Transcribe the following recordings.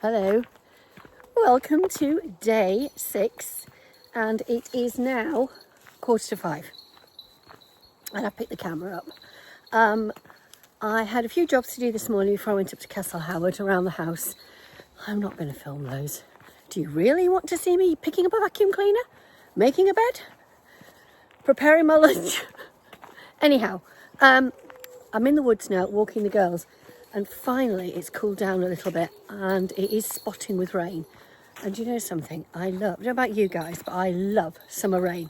Hello, welcome to day 6, and it is now 4:45 and I picked the camera up. I had a few jobs to do this morning before I went up to Castle Howard around the house. I'm not going to film those. Do you really want to see me picking up a vacuum cleaner, making a bed, preparing my lunch? Anyhow, I'm in the woods now walking the girls, and finally it's cooled down a little bit and it is spotting with rain. And you know something, I don't know about you guys, but I love summer rain.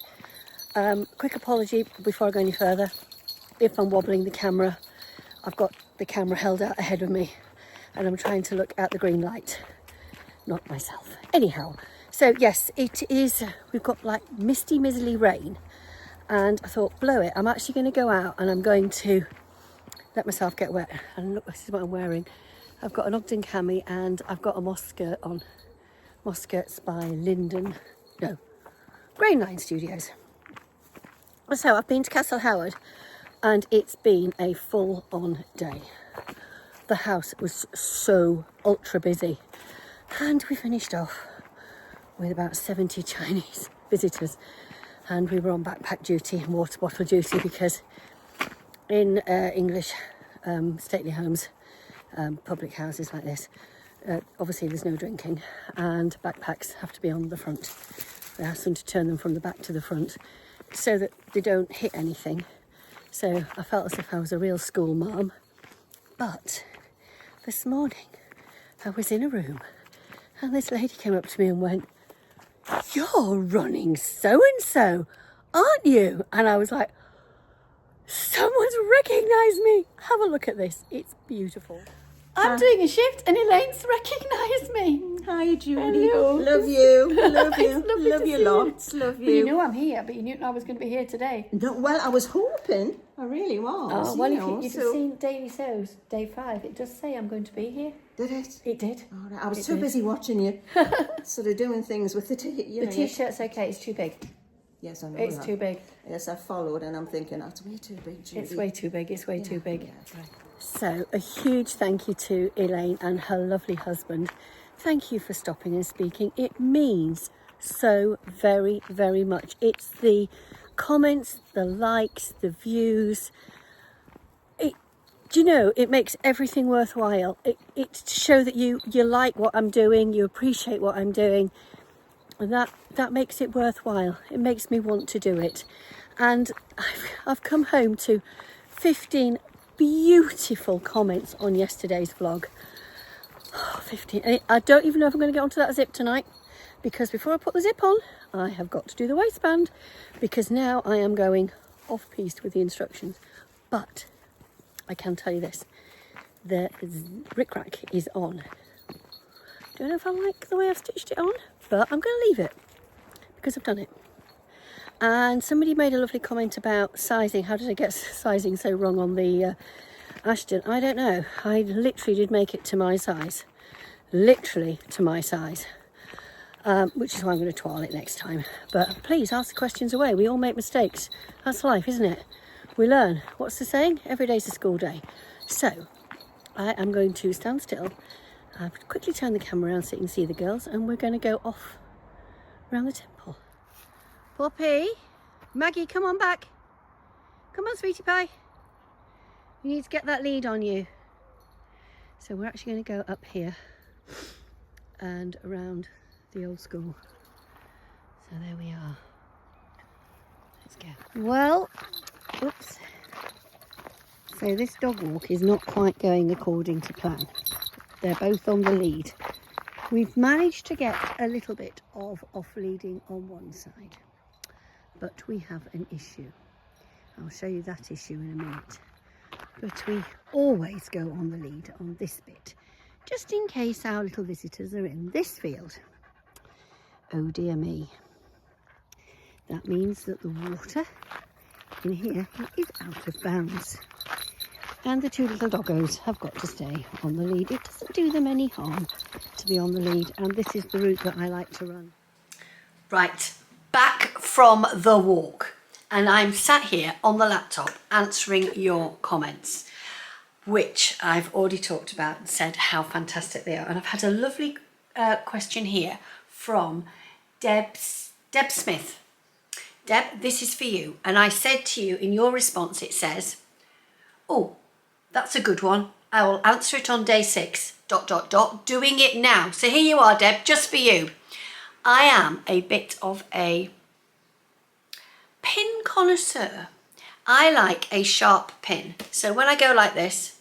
Quick apology before I go any further if I'm wobbling the camera. I've got the camera held out ahead of me and I'm trying to look at the green light, not myself. Anyhow, so yes, it is, we've got like misty mizzly rain, and I thought, blow it, I'm actually going to go out and I'm going to let myself get wet. And look, this is what I'm wearing. I've got an Ogden cami and I've got a moss skirt on. Moss skirts by Grain Line Studios. So I've been to Castle Howard and it's been a full-on day. The house was so ultra busy, and we finished off with about 70 Chinese visitors, and we were on backpack duty and water bottle duty because in English stately homes, public houses like this, obviously there's no drinking and backpacks have to be on the front. They ask them to turn them from the back to the front so that they don't hit anything. So I felt as if I was a real school mom. But this morning I was in a room and this lady came up to me and went, "You're running so-and-so, aren't you?" And I was like, someone's recognised me. Have a look at this. It's beautiful. I'm doing a shift and Elaine's recognised me. Hi, Judi. Hello. Love you. Love you. It's lovely Love to you see lots. Love Well, you you. know I'm here, but you knew I was going to be here today. No, well, I was hoping. I really was. Oh, well, you if you've seen Daily So's, day 5, it does say I'm going to be here. Did it? It did. All right. I was too busy watching you, sort of doing things with the The T-shirt's okay, it's too big. Yes, I know It's that. too big. Yes, I followed, and I'm thinking that's way too big, Judi. It's way too big. It's way too big. Yeah, right. So a huge thank you to Elaine and her lovely husband. Thank you for stopping and speaking. It means so very, very much. It's the comments, the likes, the views. It makes everything worthwhile. It to show that you like what I'm doing, you appreciate what I'm doing. And that makes it worthwhile. It makes me want to do it. And I've come home to 15 beautiful comments on yesterday's vlog. 15. I don't even know if I'm going to get onto that zip tonight, because before I put the zip on, I have got to do the waistband, because now I am going off-piste with the instructions. But I can tell you this, the ric-rac is on. Don't know if I like the way I've stitched it on, but I'm going to leave it because I've done it. And somebody made a lovely comment about sizing. How did I get sizing so wrong on the Ashton? I don't know. I literally did make it to my size. Literally to my size. Which is why I'm going to twirl it next time. But please ask the questions away. We all make mistakes. That's life, isn't it? We learn. What's the saying? Every day's a school day. So I am going to stand still. I'll quickly turn the camera around so you can see the girls, and we're going to go off around the temple. Poppy, Maggie, come on back. Come on, sweetie pie. You need to get that lead on you. So we're actually going to go up here and around the old school. So there we are. Let's go. Well, oops. So this dog walk is not quite going according to plan. They're both on the lead. We've managed to get a little bit of off-leading on one side, but we have an issue. I'll show you that issue in a minute. But we always go on the lead on this bit, just in case our little visitors are in this field. Oh dear me. That means that the water in here is out of bounds. And the two little doggos have got to stay on the lead. It doesn't do them any harm to be on the lead, and this is the route that I like to run. Right, back from the walk, and I'm sat here on the laptop answering your comments. which I've already talked about and said how fantastic they are. And I've had a lovely question here from Deb Smith. Deb, this is for you. And I said to you in your response, it says, oh, that's a good one. I will answer it on day 6, ... doing it now. So here you are, Deb, just for you. I am a bit of a pin connoisseur. I like a sharp pin. So when I go like this,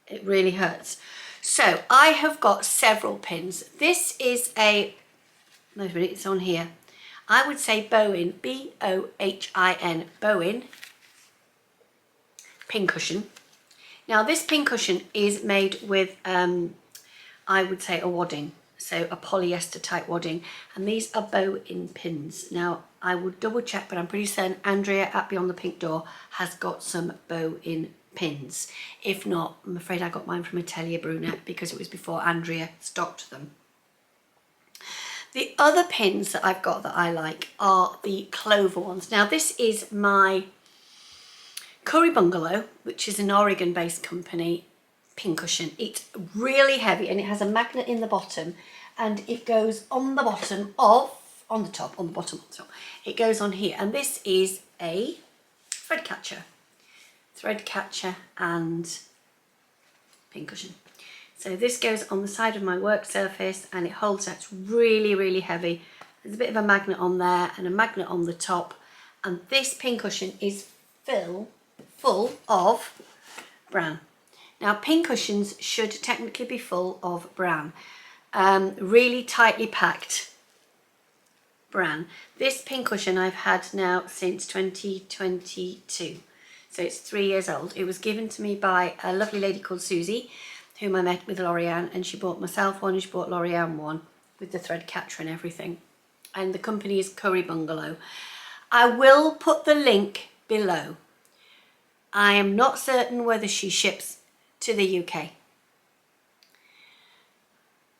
it really hurts. So I have got several pins. This is a, no, it's on here. I would say Bohin, B-O-H-I-N, Bohin pin cushion. Now this pin cushion is made with, I would say a wadding, so a polyester type wadding, and these are Bohin pins. Now I would double check, but I'm pretty certain Andrea at Beyond the Pink Door has got some Bohin pins. If not, I'm afraid I got mine from Atelier Brunette because it was before Andrea stocked them. The other pins that I've got that I like are the Clover ones. Now this is my Curry Bungalow, which is an Oregon-based company, pin cushion. It's really heavy and it has a magnet in the bottom, and it goes on the bottom of, on the top, on the bottom, on the top. It goes on here, and this is a thread catcher and pin cushion. So this goes on the side of my work surface and it holds that. It's really, really heavy. There's a bit of a magnet on there and a magnet on the top, and this pin cushion is full of bran. Now pin cushions should technically be full of bran, really tightly packed bran. This pin cushion I've had now since 2022, so it's 3 years old. It was given to me by a lovely lady called Susie, whom I met with Lorianne, and she bought myself one and she bought Lorianne one with the thread catcher and everything. And the company is Curry Bungalow. I will put the link below. I am not certain whether she ships to the UK.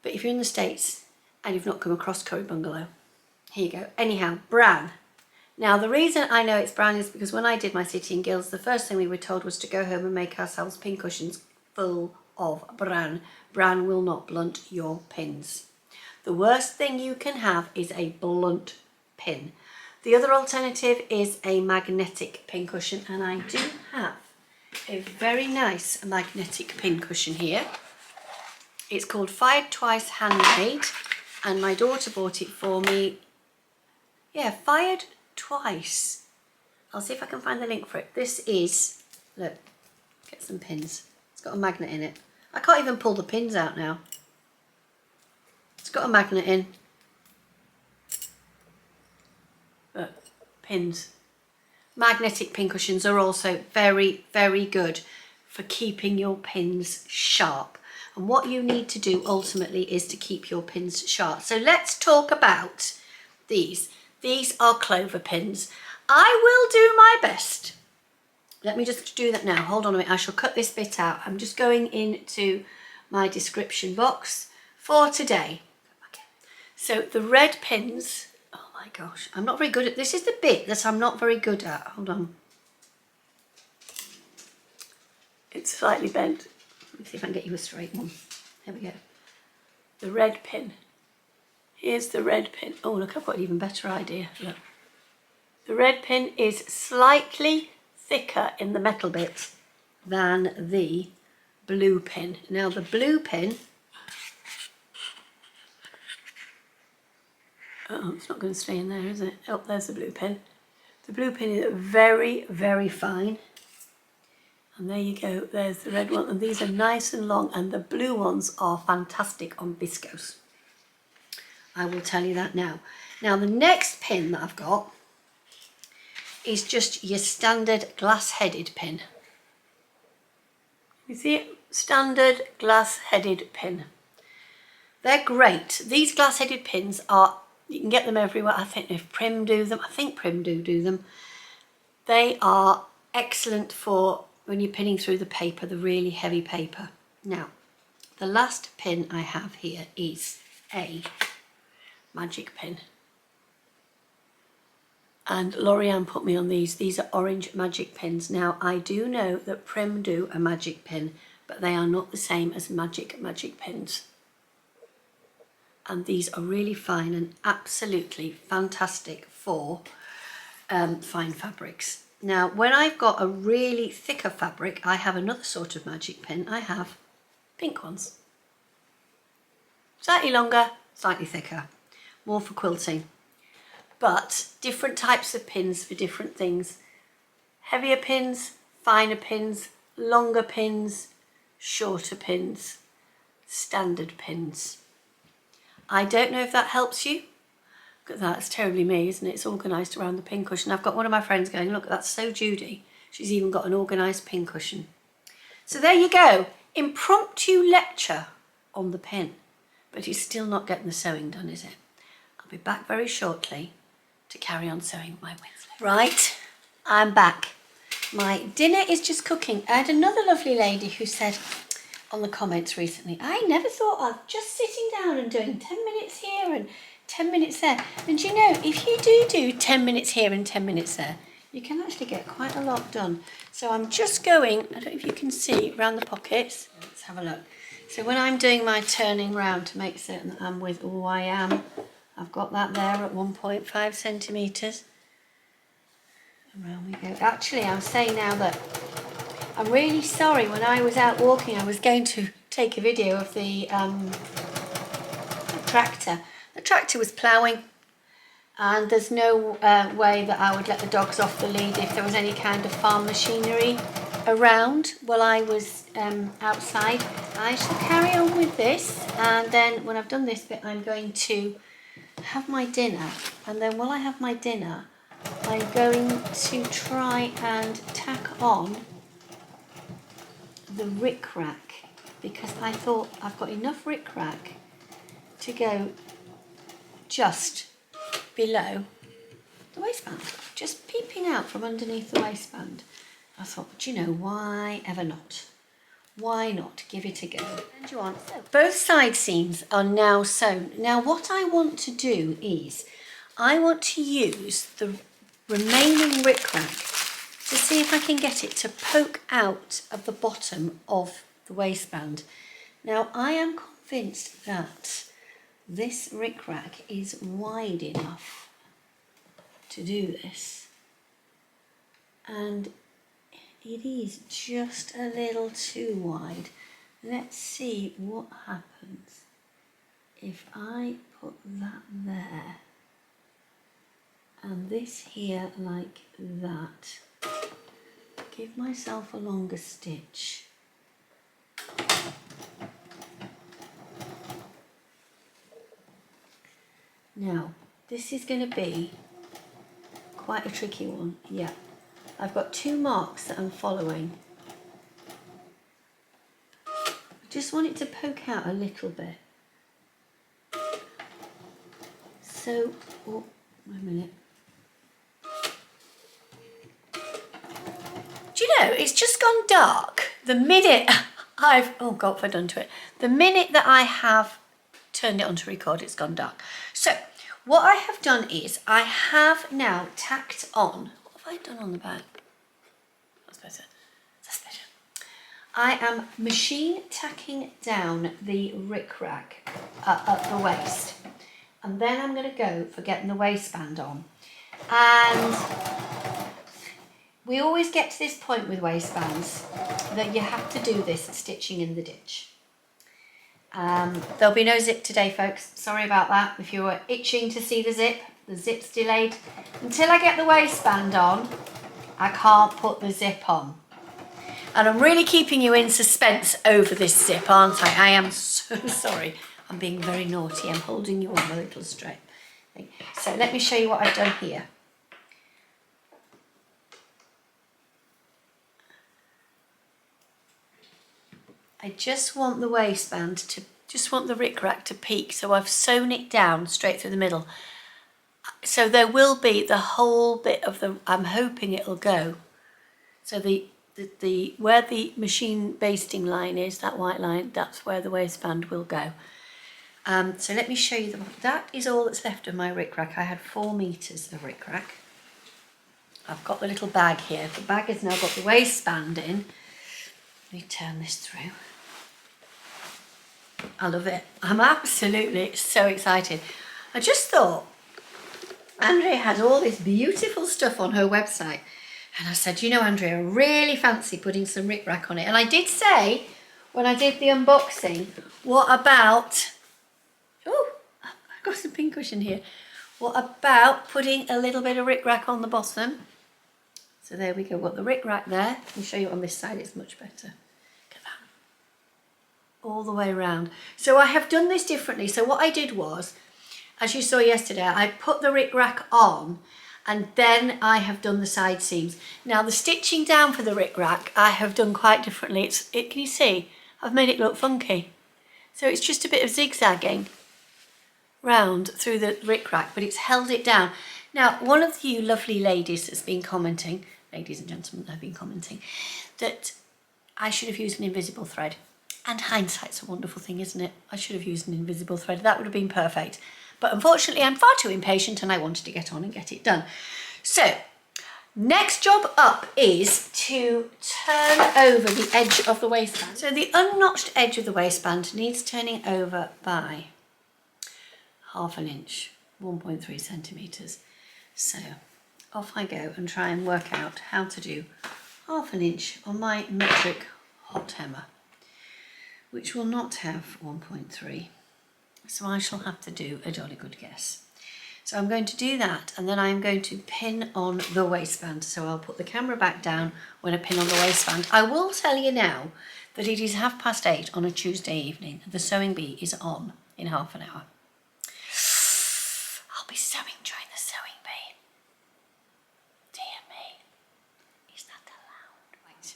But if you're in the States and you've not come across Curry Bungalow, here you go. Anyhow, bran. Now the reason I know it's bran is because when I did my City and Guilds, the first thing we were told was to go home and make ourselves pin cushions full of bran. Bran will not blunt your pins. The worst thing you can have is a blunt pin. The other alternative is a magnetic pin cushion, and I do have a very nice magnetic pin cushion here. It's called Fired Twice Handmade, and my daughter bought it for me. Yeah, Fired Twice. I'll see if I can find the link for it. This is, look, get some pins. It's got a magnet in it. I can't even pull the pins out now. It's got a magnet in. But pins. Magnetic pin cushions are also very, very good for keeping your pins sharp. And what you need to do ultimately is to keep your pins sharp. So let's talk about these. These are Clover pins. I will do my best. Let me just do that now. Hold on a minute. I shall cut this bit out. I'm just going into my description box for today. Okay. So the red pins, oh my gosh, I'm not very good at, this is the bit that I'm not very good at. Hold on. It's slightly bent. Let me see if I can get you a straight one. There we go. The red pin. Here's the red pin. Oh, look, I've got an even better idea. Look. The red pin is slightly thicker in the metal bit than the blue pin. Now the blue pin, oh, it's not going to stay in there, is it? Oh, there's the blue pin. The blue pin is very, very fine. And there you go, there's the red one. And these are nice and long, and the blue ones are fantastic on viscose. I will tell you that now. Now the next pin that I've got is just your standard glass-headed pin. You see it? Standard glass-headed pin. They're great. These glass-headed pins are, you can get them everywhere. I think if Prym do them, I think Prym do them. They are excellent for when you're pinning through the paper, the really heavy paper. Now, the last pin I have here is a magic pin. And Lorianne put me on these. These are orange magic pins. Now, I do know that Prym do a magic pin, but they are not the same as magic pins. And these are really fine and absolutely fantastic for fine fabrics. Now, when I've got a really thicker fabric, I have another sort of magic pin. I have pink ones. Slightly longer, slightly thicker, more for quilting. But different types of pins for different things. Heavier pins, finer pins, longer pins, shorter pins, standard pins. I don't know if that helps you. Look at that, it's terribly me, isn't it? It's organised around the pin cushion. I've got one of my friends going, look, that's so Judi. She's even got an organised pin cushion. So there you go, impromptu lecture on the pin. But it's still not getting the sewing done, is it? I'll be back very shortly to carry on sewing my Winslow. Right, I'm back. My dinner is just cooking. I had another lovely lady who said on the comments recently, I never thought of just sitting down and doing 10 minutes here and 10 minutes there. And you know, if you do 10 minutes here and 10 minutes there, you can actually get quite a lot done. So I'm just going, I don't know if you can see, around the pockets. Let's have a look. So when I'm doing my turning round to make certain that I'm with all I am, I've got that there at 1.5 centimetres. Around we go. Actually, I'm saying now that I'm really sorry. When I was out walking, I was going to take a video of the tractor. The tractor was ploughing, and there's no way that I would let the dogs off the lead if there was any kind of farm machinery around while I was outside. I shall carry on with this, and then when I've done this bit, I'm going to have my dinner, and then while I have my dinner, I'm going to try and tack on the ric-rac, because I thought I've got enough ric-rac to go just below the waistband, just peeping out from underneath the waistband. I thought, do you know, why ever not? Why not give it a go? And you want so both side seams are now sewn. Now what I want to do is I want to use the remaining ric-rac to see if I can get it to poke out of the bottom of the waistband. Now I am convinced that this ric-rac is wide enough to do this, and it is just a little too wide. Let's see what happens if I put that there and this here like that. Give myself a longer stitch. Now, this is going to be quite a tricky one. Yeah, I've got 2 marks that I'm following. I just want it to poke out a little bit. So, oh, wait a minute. Do you know, it's just gone dark the minute oh God, what have I done to it? The minute that I have turned it on to record, it's gone dark. So, what I have done is, I have now tacked on, what have I done on the back? That's better. That's better. I am machine tacking down the ric-rac at the waist. And then I'm going to go for getting the waistband on. And we always get to this point with waistbands that you have to do this stitching in the ditch. There'll be no zip today, folks. Sorry about that. If you were itching to see the zip's delayed. Until I get the waistband on, I can't put the zip on. And I'm really keeping you in suspense over this zip, aren't I? I am so sorry. I'm being very naughty. I'm holding you on my little strap. So let me show you what I've done here. I just want the waistband to, just want the ric-rac to peak, so I've sewn it down straight through the middle. So there will be the whole bit of the, I'm hoping it'll go. So the where the machine basting line is, that white line, that's where the waistband will go. So let me show you, that is all that's left of my ric-rac. I had 4 meters of ric-rac. I've got the little bag here. The bag has now got the waistband in. Let me turn this through. I love it. I'm absolutely so excited. I just thought Andrea had all this beautiful stuff on her website. And I said, you know, Andrea, I really fancy putting some ric-rac on it. And I did say, when I did the unboxing, what about... Oh, I've got some pincushion here. What about putting a little bit of ric-rac on the bottom? So there we go. Got the ric-rac there. I can show you on this side. It's much better. Look at that. All the way around. So I have done this differently. So what I did was, as you saw yesterday, I put the ric-rac on and then I have done the side seams. Now the stitching down for the ric-rac I have done quite differently. Can you see? I've made it look funky. So it's just a bit of zigzagging round through the ric-rac, but it's held it down. Now, one of you lovely ladies has been commenting, ladies and gentlemen have been commenting, that I should have used an invisible thread. And hindsight's a wonderful thing, isn't it? I should have used an invisible thread. That would have been perfect. But unfortunately, I'm far too impatient and I wanted to get on and get it done. So, next job up is to turn over the edge of the waistband. So the unnotched edge of the waistband needs turning over by 1/2 inch, 1.3 centimetres. So off I go and try and work out how to do 1/2 inch on my metric hot hammer, which will not have 1.3. So I shall have to do a jolly good guess. So I'm going to do that and then I'm going to pin on the waistband. So I'll put the camera back down when I pin on the waistband. I will tell you now that it is 8:30 on a Tuesday evening. The sewing bee is on in half an hour. I'll be sewing during the sewing bee. Dear me, is that allowed? Right.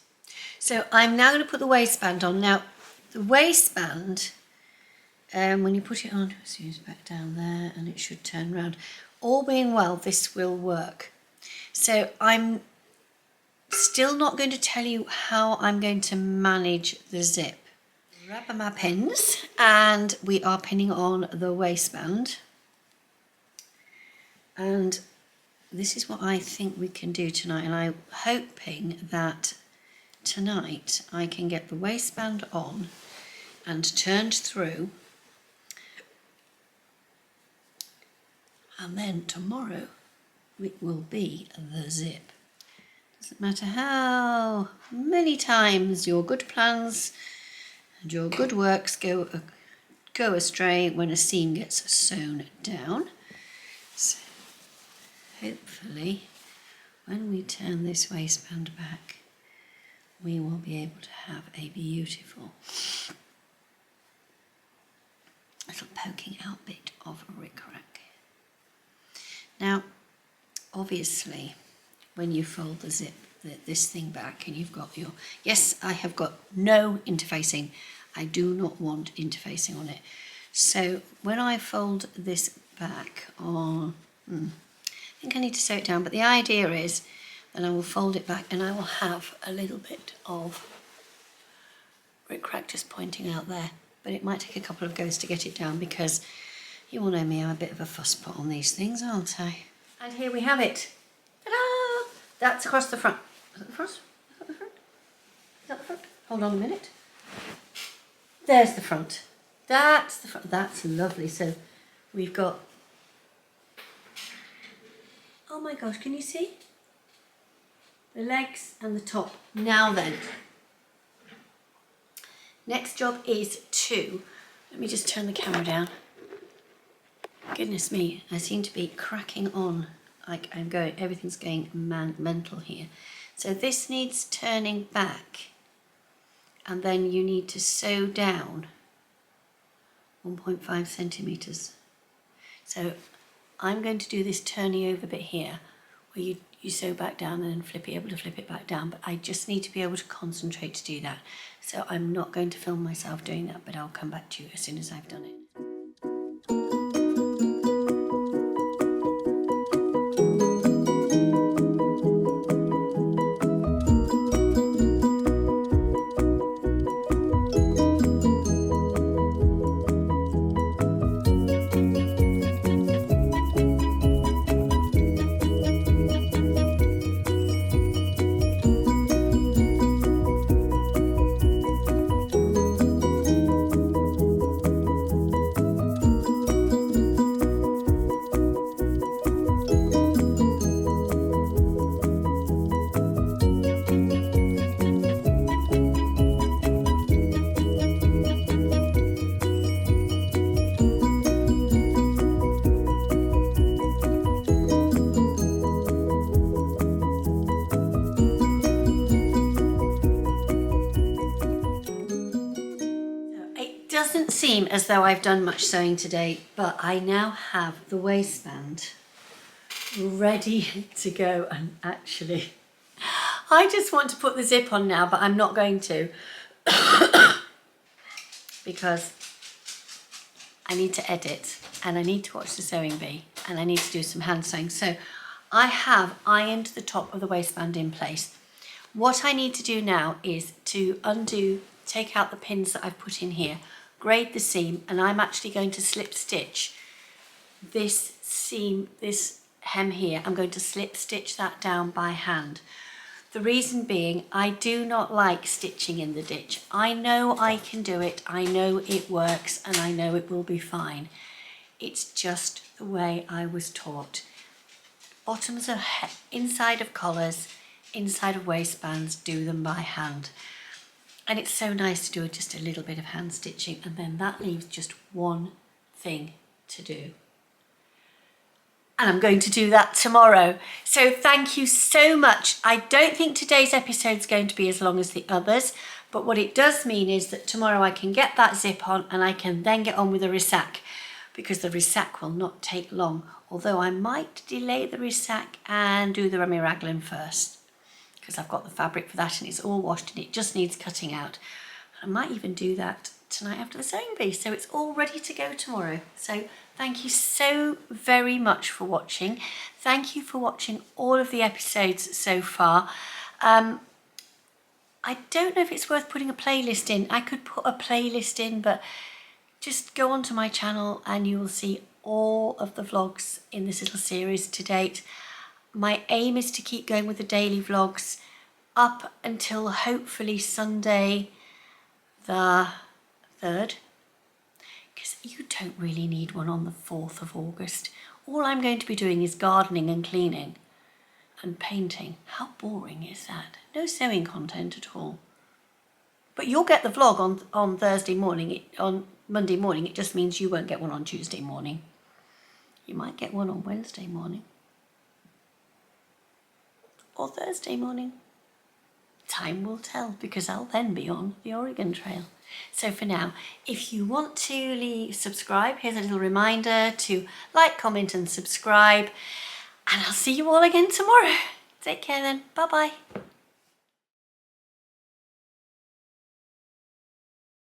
So I'm now going to put the waistband on. Now the waistband, when you put it on, so it's back down there and it should turn round. All being well, this will work. So I'm still not going to tell you how I'm going to manage the zip. Grab my pins and we are pinning on the waistband. And this is what I think we can do tonight. And I'm hoping that tonight I can get the waistband on and turned through. And then tomorrow it will be the zip. Doesn't matter how many times your good plans and your good works go astray when a seam gets sewn down. So hopefully when we turn this waistband back we will be able to have a beautiful little poking out bit of ric-rac. Now, obviously, when you fold the zip, this thing back, and you've got your... Yes, I have got no interfacing. I do not want interfacing on it. So, when I fold this back on... I think I need to sew it down, but the idea is that I will fold it back and I will have a little bit of ric-rac just pointing out there. But it might take a couple of goes to get it down because... You all know me, I'm a bit of a fusspot on these things, aren't I? And here we have it. Ta-da! That's across the front. Is that the front? Is that the front? Is that the front? Hold on a minute. There's the front. That's the front. That's lovely. So we've got... Oh my gosh, can you see? The legs and the top. Now then. Next job is to... Let me just turn the camera down. Goodness me, I seem to be cracking on like I'm going, everything's going mental here. So this needs turning back and then you need to sew down 1.5 centimetres. So I'm going to do this turning over bit here where you sew back down and then able to flip it back down, but I just need to be able to concentrate to do that. So I'm not going to film myself doing that, but I'll come back to you as soon as I've done it. doesn't seem as though I've done much sewing today, but I now have the waistband ready to go. And actually, I just want to put the zip on now, but I'm not going to because I need to edit and I need to watch the sewing bee and I need to do some hand sewing. So I have ironed the top of the waistband in place. What I need to do now is to take out the pins that I've put in here, grade the seam, and I'm actually going to slip stitch this seam, this hem here. I'm going to slip stitch that down by hand. The reason being, I do not like stitching in the ditch. I know I can do it, I know it works, and I know it will be fine. It's just the way I was taught. Bottoms of inside of collars, inside of waistbands, do them by hand. And it's so nice to do just a little bit of hand stitching, and then that leaves just one thing to do. And I'm going to do that tomorrow. So thank you so much. I don't think today's episode is going to be as long as the others, but what it does mean is that tomorrow I can get that zip on and I can then get on with the ric-rac, because the ric-rac will not take long, although I might delay the ric-rac and do the raglan first, because I've got the fabric for that and it's all washed and it just needs cutting out. I might even do that tonight after the sewing bee, so it's all ready to go tomorrow. So thank you so very much for watching. Thank you for watching all of the episodes so far. I don't know if it's worth putting a playlist in. I could put a playlist in, but just go onto my channel and you will see all of the vlogs in this little series to date. My aim is to keep going with the daily vlogs up until hopefully Sunday the 3rd, because you don't really need one on the 4th of August. All I'm going to be doing is gardening and cleaning and painting. How boring is that? No sewing content at all. But you'll get the vlog on Thursday morning, on Monday morning. It just means you won't get one on Tuesday morning. You might get one on Wednesday morning. Or Thursday morning. Time will tell, because I'll then be on the Oregon Trail. So for now, if you want to subscribe, here's a little reminder to like, comment and subscribe. And I'll see you all again tomorrow. Take care then. Bye-bye.